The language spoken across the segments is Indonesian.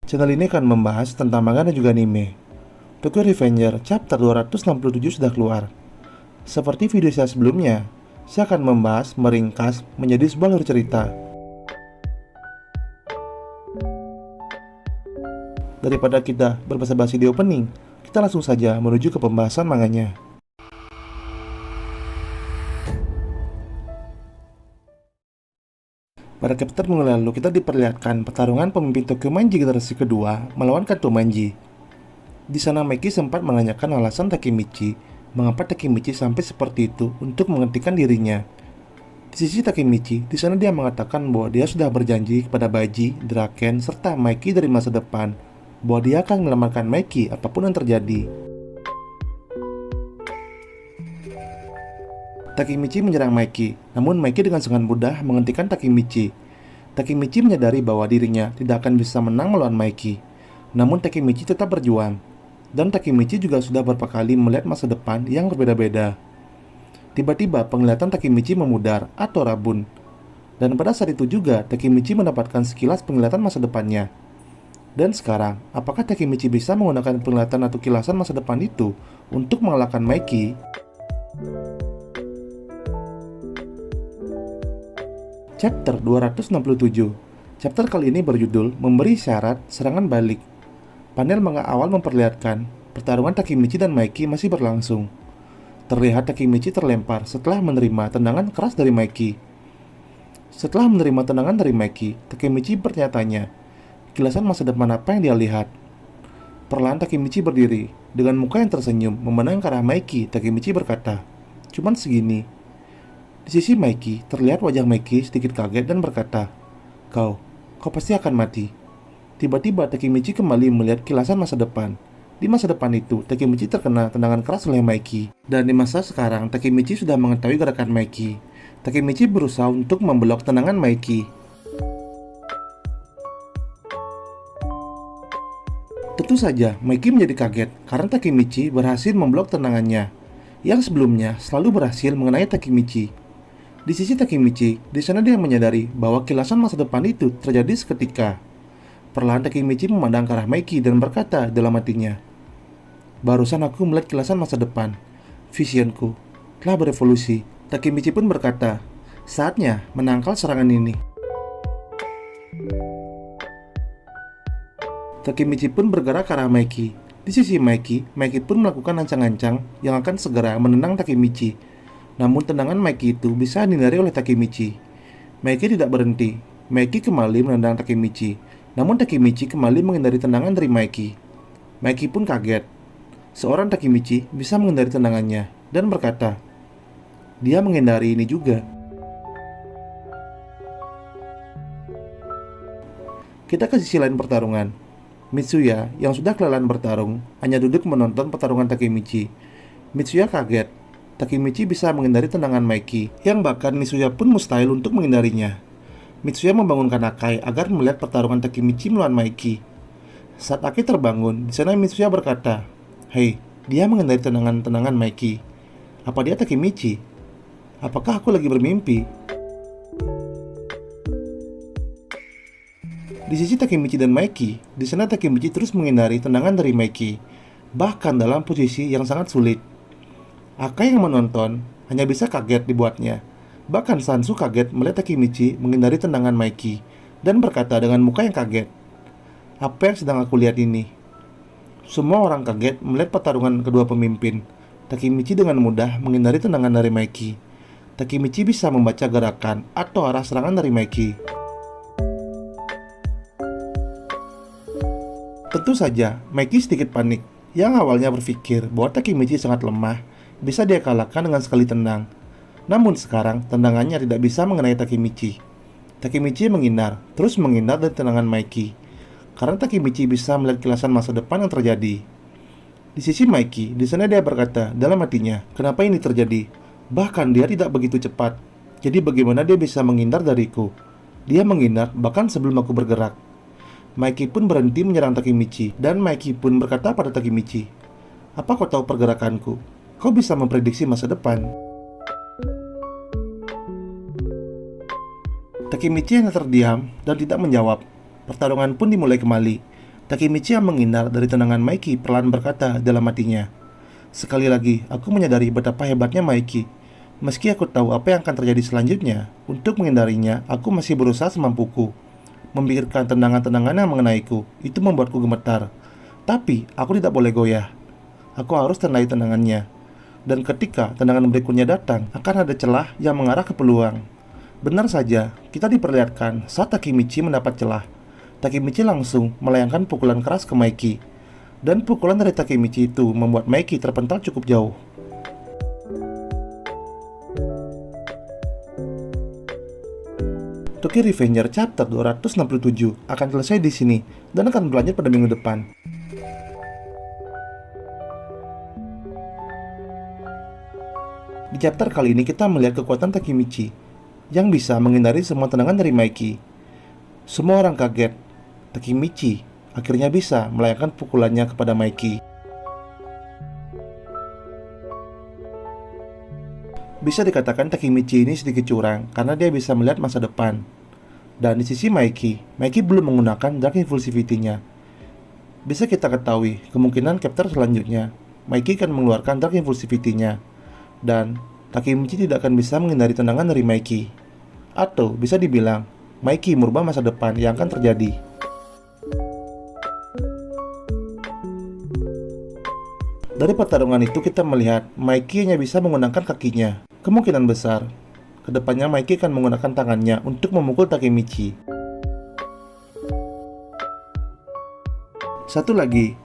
Channel ini akan membahas tentang manga dan juga anime. Tokyo Revenger chapter 267 sudah keluar. Seperti video saya sebelumnya, saya akan membahas meringkas menjadi sebuah alur cerita. Daripada kita berbasa-basi di opening, kita langsung saja menuju ke pembahasan manganya. Pada chapter minggu lalu, kita diperlihatkan pertarungan pemimpin Tokyo Manji generasi kedua melawan Kanto Manji. Di sana Meki sempat menanyakan alasan Takemichi mengapa Takemichi sampai seperti itu untuk menghentikan dirinya. Di sisi Takemichi, di sana dia mengatakan bahwa dia sudah berjanji kepada Baji, Draken, serta Meki dari masa depan bahwa dia akan menyelamatkan Meki apapun yang terjadi. Takemichi menyerang Meki, namun Meki dengan sangat mudah menghentikan Takemichi. Takemichi menyadari bahwa dirinya tidak akan bisa menang melawan Meki. Namun Takemichi tetap berjuang. Dan Takemichi juga sudah beberapa kali melihat masa depan yang berbeda-beda. Tiba-tiba penglihatan Takemichi memudar atau rabun. Dan pada saat itu juga Takemichi mendapatkan sekilas penglihatan masa depannya. Dan sekarang, apakah Takemichi bisa menggunakan penglihatan atau kilasan masa depan itu untuk mengalahkan Meki? Chapter 267. Chapter kali ini berjudul Memberi Syarat Serangan Balik. Panel manga awal memperlihatkan pertarungan Takemichi dan Meki masih berlangsung. Terlihat Takemichi terlempar setelah menerima tendangan keras dari Meki. Setelah menerima tendangan dari Meki, Takemichi bertanya-tanya, kilasan masa depan apa yang dia lihat? Perlahan Takemichi berdiri, dengan muka yang tersenyum memandang ke arah Meki. Takemichi berkata, "Cuman segini." Di sisi Meki, terlihat wajah Meki sedikit kaget dan berkata, Kau pasti akan mati." Tiba-tiba Takemichi kembali melihat kilasan masa depan. Di masa depan itu, Takemichi terkena tendangan keras oleh Meki. Dan di masa sekarang, Takemichi sudah mengetahui gerakan Meki. Takemichi berusaha untuk memblok tendangan Meki. Tentu saja, Meki menjadi kaget karena Takemichi berhasil memblok tendangannya, yang sebelumnya selalu berhasil mengenai Takemichi. Di sisi Takemichi, di sana dia menyadari bahwa kilasan masa depan itu terjadi seketika. Perlahan Takemichi memandang ke arah Meki dan berkata dalam hatinya, "Barusan aku melihat kilasan masa depan. Visionku telah berevolusi." Takemichi pun berkata, "Saatnya menangkal serangan ini." Takemichi pun bergerak ke arah Meki. Di sisi Meki pun melakukan ancang-ancang yang akan segera menendang Takemichi. Namun tendangan Meki itu bisa dihindari oleh Takemichi. Meki tidak berhenti. Meki kembali menendang Takemichi. Namun Takemichi kembali menghindari tendangan dari Meki. Meki pun kaget. Seorang Takemichi bisa menghindari tendangannya dan berkata, dia menghindari ini juga. Kita ke sisi lain pertarungan. Mitsuya yang sudah kelelahan bertarung hanya duduk menonton pertarungan Takemichi. Mitsuya kaget. Takemichi bisa menghindari tendangan Meki, yang bahkan Mitsuya pun mustahil untuk menghindarinya. Mitsuya membangunkan Akai agar melihat pertarungan Takemichi melawan Meki. Saat Akai terbangun, di sana Mitsuya berkata, "Hei, dia menghindari tendangan Meki. Apa dia Takemichi? Apakah aku lagi bermimpi?" Di sisi Takemichi dan Meki, di sana Takemichi terus menghindari tendangan dari Meki, bahkan dalam posisi yang sangat sulit. Akai yang menonton hanya bisa kaget dibuatnya. Bahkan Sansu kaget melihat Takemichi menghindari tendangan Meki dan berkata dengan muka yang kaget, "Apa yang sedang aku lihat ini?" Semua orang kaget melihat pertarungan kedua pemimpin. Takemichi dengan mudah menghindari tendangan dari Meki. Takemichi bisa membaca gerakan atau arah serangan dari Meki. Tentu saja, Meki sedikit panik. Yang awalnya berpikir bahwa Takemichi sangat lemah, bisa dia kalahkan dengan sekali tendang. Namun sekarang tendangannya tidak bisa mengenai Takemichi. Takemichi menghindar, terus menghindar dari tendangan Meki. Karena Takemichi bisa melihat kilasan masa depan yang terjadi. Di sisi Meki, di sana dia berkata dalam hatinya, "Kenapa ini terjadi? Bahkan dia tidak begitu cepat. Jadi bagaimana dia bisa menghindar dariku? Dia menghindar bahkan sebelum aku bergerak." Meki pun berhenti menyerang Takemichi, dan Meki pun berkata pada Takemichi, "Apa kau tahu pergerakanku? Kau bisa memprediksi masa depan." Takemichi hanya terdiam dan tidak menjawab. Pertarungan pun dimulai kembali. Takemichi yang menghindar dari tendangan Maiki perlahan berkata dalam hatinya, "Sekali lagi, aku menyadari betapa hebatnya Maiki. Meski aku tahu apa yang akan terjadi selanjutnya, untuk menghindarinya, aku masih berusaha semampuku. Memikirkan tendangan-tendangan yang mengenaiku, itu membuatku gemetar. Tapi, aku tidak boleh goyah. Aku harus tandai tendangannya. Dan ketika tendangan berikutnya datang, akan ada celah yang mengarah ke peluang." Benar saja, kita diperlihatkan saat Takemichi mendapat celah. Takemichi langsung melayangkan pukulan keras ke Maiki. Dan pukulan dari Takemichi itu membuat Maiki terpental cukup jauh. Tokyo Revenger chapter 267 akan selesai di sini dan akan berlanjut pada minggu depan. Di chapter kali ini kita melihat kekuatan Takemichi yang bisa menghindari semua tendangan dari Maiki. Semua orang kaget. Takemichi akhirnya bisa melayangkan pukulannya kepada Maiki. Bisa dikatakan Takemichi ini sedikit curang karena dia bisa melihat masa depan. Dan di sisi Maiki belum menggunakan Dark Impulsivity-nya. Bisa kita ketahui kemungkinan chapter selanjutnya Maiki akan mengeluarkan Dark Impulsivity-nya. Dan Takemichi tidak akan bisa menghindari tendangan dari Maiki. Atau bisa dibilang Maiki merubah masa depan yang akan terjadi. Dari pertarungan itu kita melihat Maiki hanya bisa menggunakan kakinya. Kemungkinan besar kedepannya Maiki akan menggunakan tangannya untuk memukul Takemichi. Satu lagi,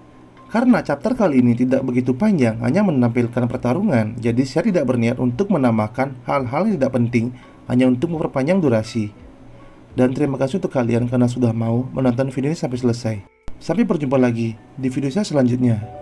karena chapter kali ini tidak begitu panjang, hanya menampilkan pertarungan, jadi saya tidak berniat untuk menambahkan hal-hal yang tidak penting, hanya untuk memperpanjang durasi. Dan terima kasih untuk kalian karena sudah mau menonton video ini sampai selesai. Sampai berjumpa lagi di video saya selanjutnya.